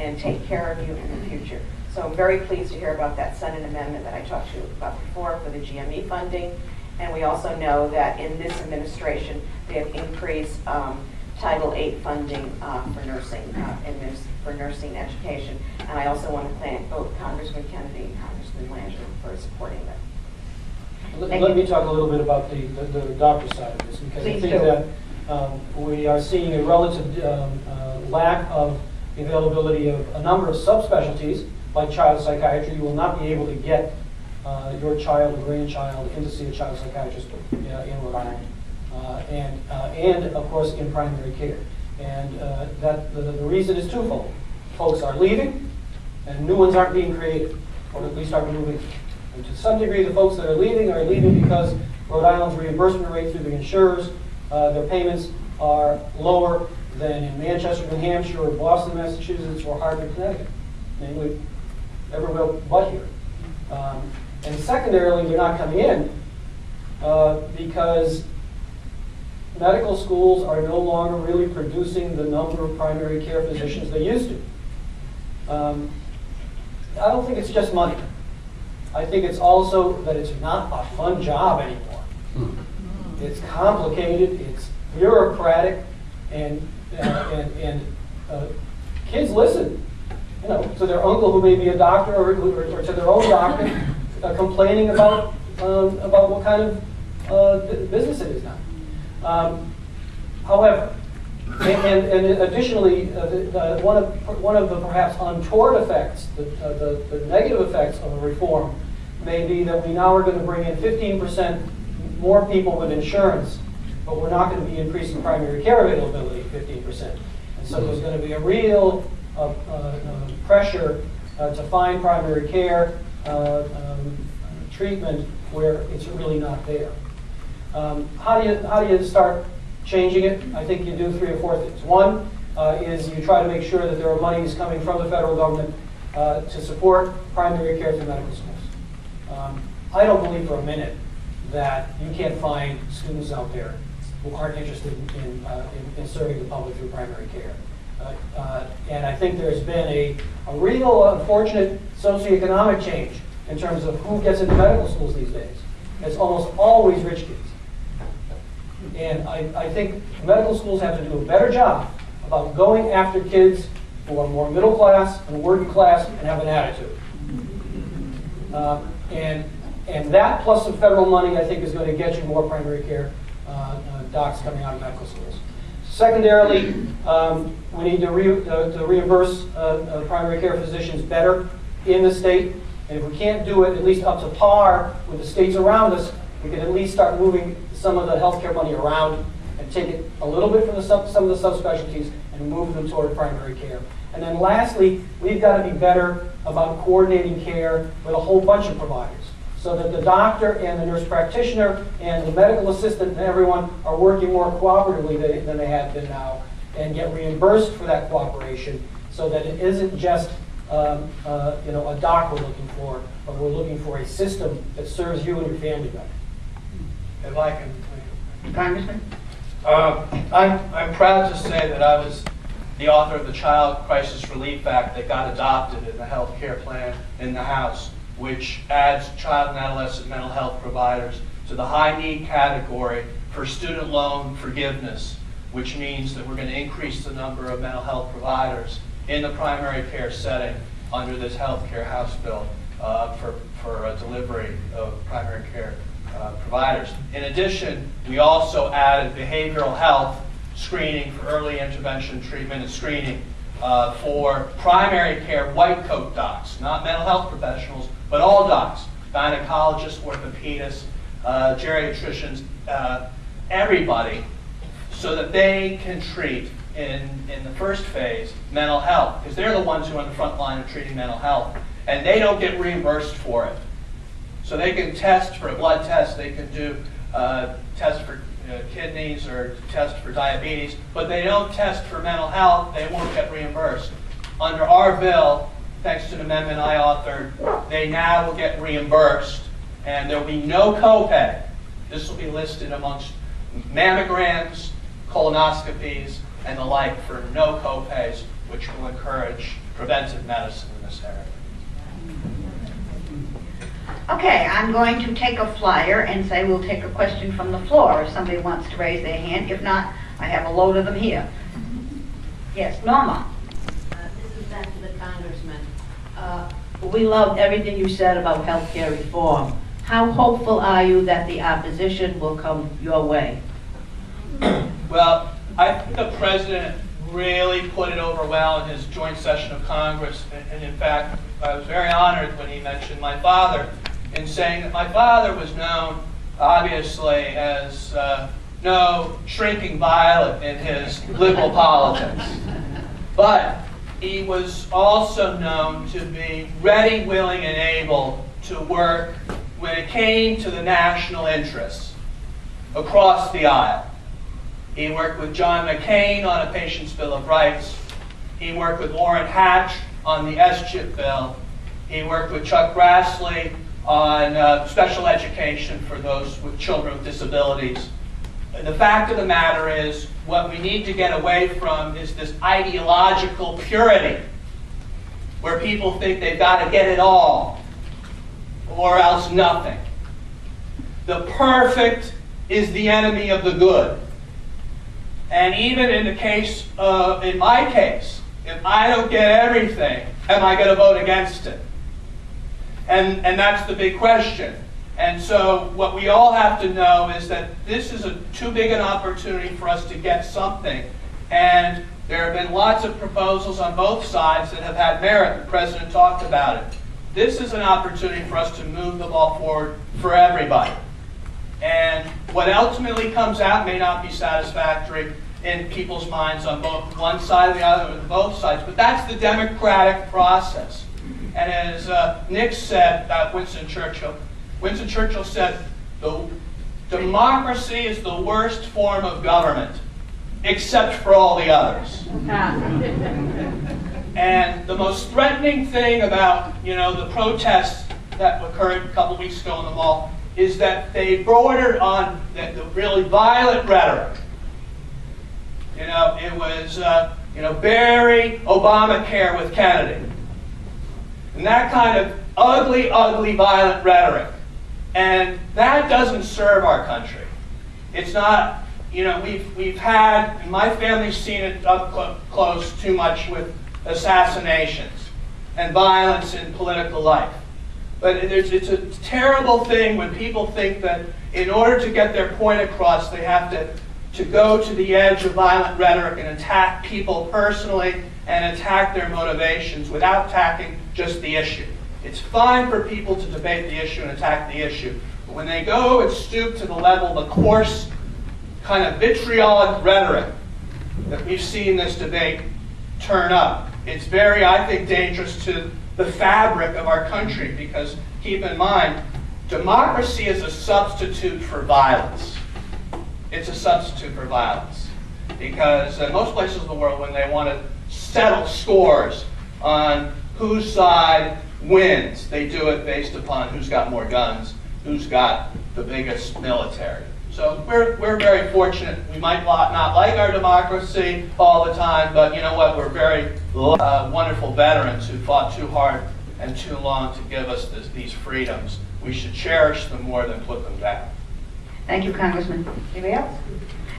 and take care of you in the future. So I'm very pleased to hear about that Senate amendment that I talked to you about before for the GME funding. And we also know that in this administration, they have increased Title VIII funding for nursing, for nursing education. And I also want to thank both Congressman Kennedy and Congressman Landry for supporting that. Let me talk a little bit about the doctor side of this, because I think that we are seeing a relative lack of availability of a number of subspecialties, like child psychiatry. You will not be able to get your child or grandchild in to see a child psychiatrist in Rhode Island, and of course in primary care. And the reason is twofold. Folks are leaving, and new ones aren't being created, or at least aren't moving. And to some degree, the folks that are leaving because Rhode Island's reimbursement rate through the insurers, their payments are lower than in Manchester, New Hampshire, or Boston, Massachusetts, or Hartford, Connecticut, namely everywhere but here. And secondarily, they're not coming in because medical schools are no longer really producing the number of primary care physicians they used to. I don't think it's just money. I think it's also that it's not a fun job anymore. It's complicated, it's bureaucratic, and kids listen, to their uncle who may be a doctor, or to their own doctor, complaining about what kind of business it is now. However, and additionally, one of the perhaps untoward effects, the negative effects of a reform, may be that we now are going to bring in 15% more people with insurance, but we're not going to be increasing primary care availability 15%. And so there's going to be a real pressure to find primary care treatment where it's really not there. How do you start changing it? I think you do 3 or 4 things. One is you try to make sure that there are monies coming from the federal government to support primary care through medical schools. I don't believe for a minute that you can't find students out there who aren't interested in serving the public through primary care. And I think there's been a real unfortunate socioeconomic change in terms of who gets into medical schools these days. It's almost always rich kids. And I think medical schools have to do a better job about going after kids who are more middle class and working class and have an attitude. And that plus some federal money, I think, is going to get you more primary care docs coming out of medical schools. Secondarily, we need to reimburse primary care physicians better in the state. And if we can't do it at least up to par with the states around us, we can at least start moving some of the healthcare money around and take it a little bit from some of the subspecialties and move them toward primary care. And then lastly, we've got to be better about coordinating care with a whole bunch of providers, so that the doctor and the nurse practitioner and the medical assistant and everyone are working more cooperatively than they have been now, and get reimbursed for that cooperation, so that it isn't just a doc we're looking for, but we're looking for a system that serves you and your family better. If I can, Congressman? I'm proud to say that I was the author of the Child Crisis Relief Act that got adopted in the health care plan in the House, which adds child and adolescent mental health providers to the high need category for student loan forgiveness, which means that we're going to increase the number of mental health providers in the primary care setting under this health care House bill for a delivery of primary care providers. In addition, we also added behavioral health screening for early intervention treatment and screening for primary care white coat docs, not mental health professionals, but all docs, gynecologists, orthopedists, geriatricians, everybody, so that they can treat in the first phase mental health, because they're the ones who are on the front line of treating mental health, and they don't get reimbursed for it. So they can test for a blood test, they can do test for kidneys or test for diabetes, but they don't test for mental health, they won't get reimbursed. Under our bill, thanks to an amendment I authored, they now will get reimbursed, and there will be no copay. This will be listed amongst mammograms, colonoscopies, and the like for no copays, which will encourage preventive medicine in this area. Okay, I'm going to take a flyer and say we'll take a question from the floor if somebody wants to raise their hand. If not, I have a load of them here. Yes, Norma. This is back to the Congressman. We loved everything you said about healthcare reform. How hopeful are you that the opposition will come your way? Well, I think the President really put it over well in his joint session of Congress. And in fact, I was very honored when he mentioned my father in saying that my father was known, obviously, as no shrinking violet in his liberal politics. But he was also known to be ready, willing, and able to work when it came to the national interests across the aisle. He worked with John McCain on a Patient's Bill of Rights. He worked with Orrin Hatch on the S-chip bill. He worked with Chuck Grassley on special education for those with children with disabilities. The fact of the matter is, what we need to get away from is this ideological purity, where people think they've got to get it all, or else nothing. The perfect is the enemy of the good. And even in the case, in my case, if I don't get everything, am I going to vote against it? And that's the big question. And so what we all have to know is that this is too big an opportunity for us to get something. And there have been lots of proposals on both sides that have had merit. The President talked about it. This is an opportunity for us to move the ball forward for everybody. And what ultimately comes out may not be satisfactory in people's minds on both one side or the other, or both sides. But that's the democratic process. And as Nick said about Winston Churchill said, the democracy is the worst form of government, except for all the others. And the most threatening thing about, the protests that occurred a couple weeks ago in the mall is that they bordered on the really violent rhetoric. It was, bury Obamacare with Kennedy. And that kind of ugly, ugly, violent rhetoric. And that doesn't serve our country. It's not, we've had, and my family's seen it up close too much with assassinations and violence in political life. But it's a terrible thing when people think that in order to get their point across, they have to go to the edge of violent rhetoric and attack people personally and attack their motivations without attacking just the issue. It's fine for people to debate the issue and attack the issue. But when they go and stoop to the level of the coarse, kind of vitriolic rhetoric that we've seen this debate turn up, it's very, I think, dangerous to the fabric of our country, because keep in mind, democracy is a substitute for violence. It's a substitute for violence. Because in most places in the world, when they want to settle scores on whose side wins, they do it based upon who's got more guns, who's got the biggest military. So we're very fortunate. We might not like our democracy all the time, but you know what? We're very wonderful veterans who fought too hard and too long to give us these freedoms. We should cherish them more than put them down. Thank you, Congressman. Anybody else?